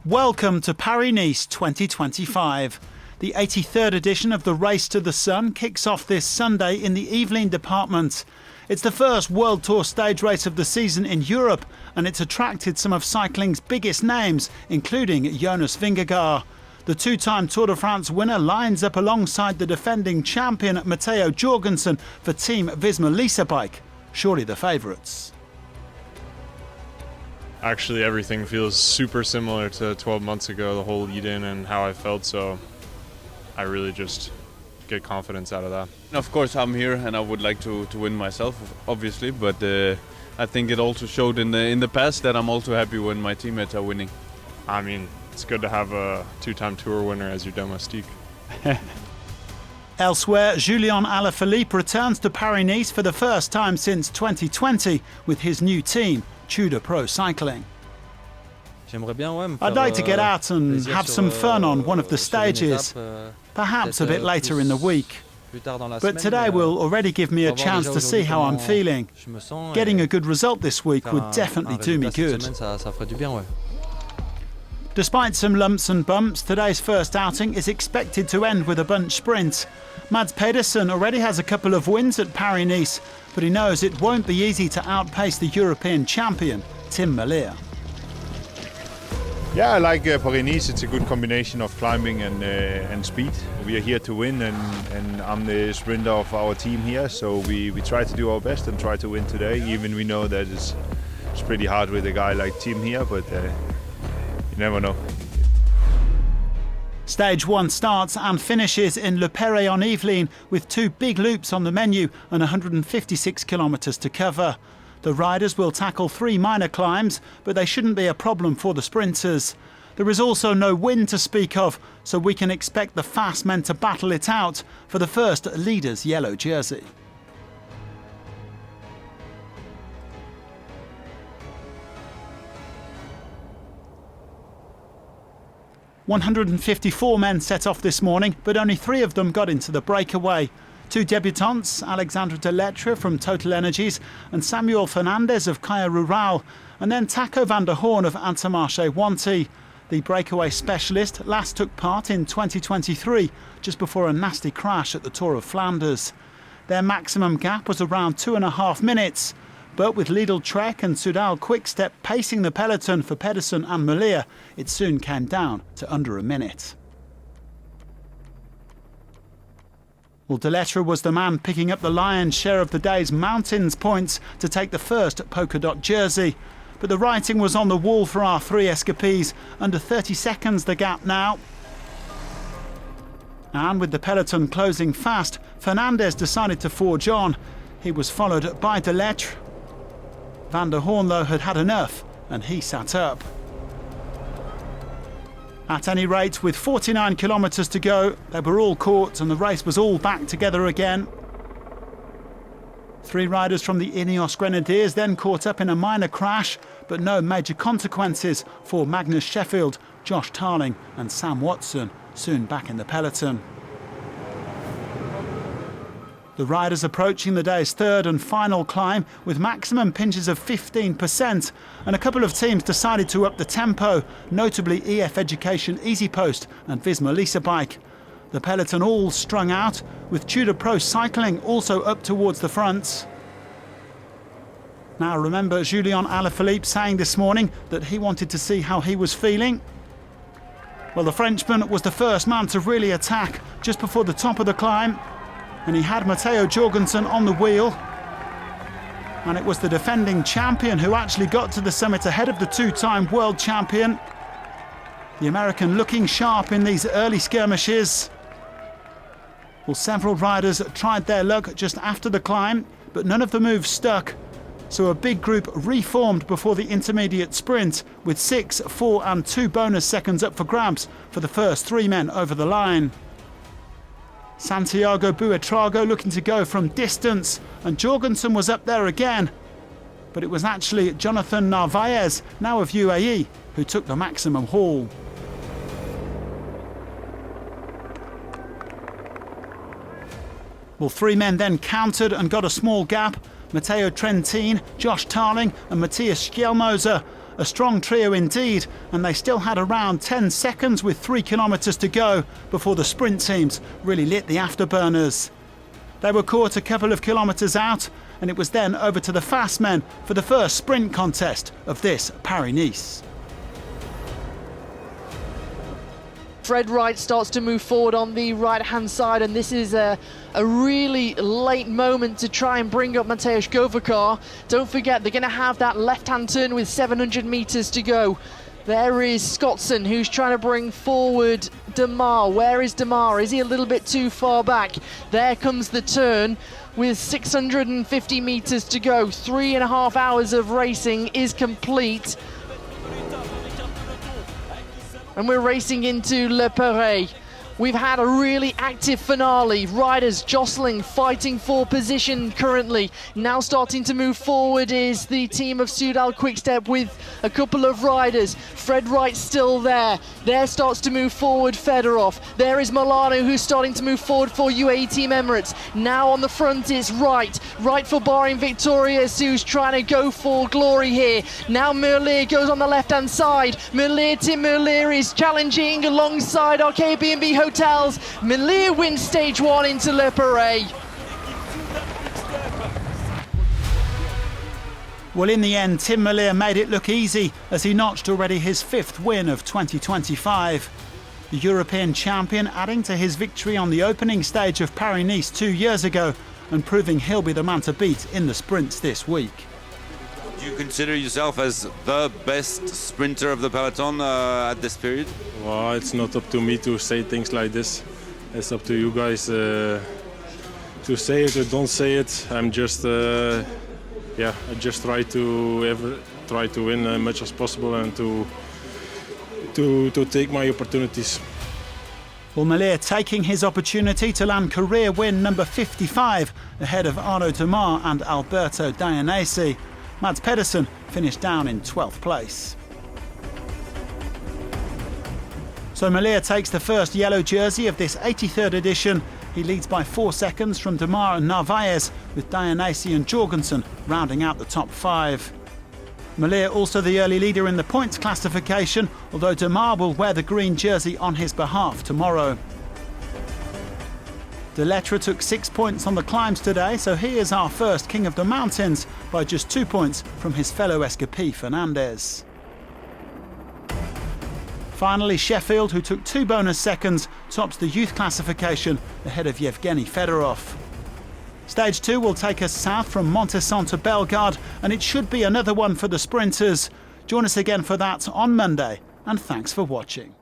Welcome to Paris-Nice 2025. The 83rd edition of the Race to the Sun kicks off this Sunday in the Yvelines department. It's the first World Tour stage race of the season in Europe, and it's attracted some of cycling's biggest names, including Jonas Vingegaard. The two-time Tour de France winner lines up alongside the defending champion Matteo Jorgensen for Team Visma Bike, surely the favourites. Actually, everything feels super similar to 12 months ago, the whole lead-in and how I felt, so I really just get confidence out of that. Of course, I'm here and I would like to win myself, obviously, but I think it also showed in the past that I'm also happy when my teammates are winning. I mean, it's good to have a two-time Tour winner as your domestique. Elsewhere, Julian Alaphilippe returns to Paris-Nice for the first time since 2020 with his new team, Tudor Pro Cycling. I'd like to get out and have some fun on one of the stages, perhaps a bit later in the week. But today will already give me a chance to see how I'm feeling. Getting a good result this week would definitely do me good. Despite some lumps and bumps, today's first outing is expected to end with a bunch sprint. Mads Pedersen already has a couple of wins at Paris-Nice, but he knows it won't be easy to outpace the European champion, Tim Merlier. Yeah, I like Perray-en-Yvelines. It's a good combination of climbing and speed. We are here to win, and I'm the sprinter of our team here, so we try to do our best and try to win today, even we know that it's pretty hard with a guy like Tim here, but you never know. Stage 1 starts and finishes in Le Perray-en-Yvelines with two big loops on the menu and 156 kilometres to cover. The riders will tackle 3 minor climbs, but they shouldn't be a problem for the sprinters. There is also no wind to speak of, so we can expect the fast men to battle it out for the first leader's yellow jersey. "154 men set off this morning, but only 3 of them got into the breakaway. 2 debutants, Alexandre Delettre from Total Energies and Samuel Fernandez of Caja Rural, and then Taco van der Hoorn of Intermarché Wanty. The breakaway specialist last took part in 2023, just before a nasty crash at the Tour of Flanders. Their maximum gap was around 2.5 minutes. But with Lidl Trek and Soudal Quickstep pacing the peloton for Pedersen and Merlier, it soon came down to under a minute. Well, Delettre was the man picking up the lion's share of the day's mountains points to take the first polka dot jersey. But the writing was on the wall for our 3 escapees. Under 30 seconds the gap now. And with the peloton closing fast, Fernandez decided to forge on. He was followed by Delettre. Van der Hoorn, though, had had enough, and he sat up. At any rate, with 49 kilometres to go, they were all caught and the race was all back together again. 3 riders from the Ineos Grenadiers then caught up in a minor crash, but no major consequences for Magnus Sheffield, Josh Tarling and Sam Watson, soon back in the peloton. The riders approaching the day's third and final climb with maximum pinches of 15%, and a couple of teams decided to up the tempo, notably EF Education Easy Post and Visma Bike. The peloton all strung out, with Tudor Pro Cycling also up towards the front. Now remember Julian Alaphilippe saying this morning that he wanted to see how he was feeling. Well, the Frenchman was the first man to really attack just before the top of the climb, and he had Matteo Jorgensen on the wheel. And it was the defending champion who actually got to the summit ahead of the 2-time world champion. The American looking sharp in these early skirmishes. Well, several riders tried their luck just after the climb, but none of the moves stuck. So a big group reformed before the intermediate sprint, with 6, 4 and 2 bonus seconds up for grabs for the first 3 men over the line. Santiago Buitrago looking to go from distance, and Jorgensen was up there again. But it was actually Jonathan Narvaez, now of UAE, who took the maximum haul. Well, 3 men then countered and got a small gap. Matteo Trentin, Josh Tarling and Matthias Skjelmoser. A strong trio indeed, and they still had around 10 seconds with 3 kilometres to go before the sprint teams really lit the afterburners. They were caught a couple of kilometres out, and it was then over to the fast men for the first sprint contest of this Paris-Nice. Fred Wright starts to move forward on the right-hand side, and this is a really late moment to try and bring up Mateusz Govakar. Don't forget, they're going to have that left-hand turn with 700 metres to go. There is Scottson, who's trying to bring forward Démare. Where is Démare? Is he a little bit too far back? There comes the turn with 650 metres to go. 3.5 hours of racing is complete. And we're racing into Le Perray. We've had a really active finale. Riders jostling, fighting for position currently. Now starting to move forward is the team of Soudal Quickstep with a couple of riders. Fred Wright still there. There starts to move forward Fedorov. There is Milano, who's starting to move forward for UAE Team Emirates. Now on the front is Wright. Wright for Bahrain Victorious, who's trying to go for glory here. Now Merlier goes on the left-hand side. Tim Merlier is challenging alongside our KBNB Hotels. Merlier wins stage 1 into Le Perray. Well, in the end, Tim Merlier made it look easy as he notched already his 5th win of 2025. The European champion adding to his victory on the opening stage of Paris-Nice 2 years ago and proving he'll be the man to beat in the sprints this week. Do you consider yourself as the best sprinter of the peloton at this period? Well, it's not up to me to say things like this. It's up to you guys to say it or don't say it. I'm just, I just try to win as much as possible and to take my opportunities. Well, Merlier taking his opportunity to land career win number 55 ahead of Arnaud Démare and Alberto Dayanese. Mads Pedersen finished down in 12th place. So Merlier takes the first yellow jersey of this 83rd edition. He leads by 4 seconds from Démare and Narvaez, with Dayanese and Jorgensen rounding out the top 5. Merlier also the early leader in the points classification, although Démare will wear the green jersey on his behalf tomorrow. De Lettre took 6 points on the climbs today, so he is our first King of the Mountains by just 2 points from his fellow escapee Fernandez. Finally, Sheffield, who took 2 bonus seconds, tops the youth classification ahead of Yevgeny Fedorov. Stage 2 will take us south from Montesson to Bellegarde, and it should be another one for the sprinters. Join us again for that on Monday, and thanks for watching.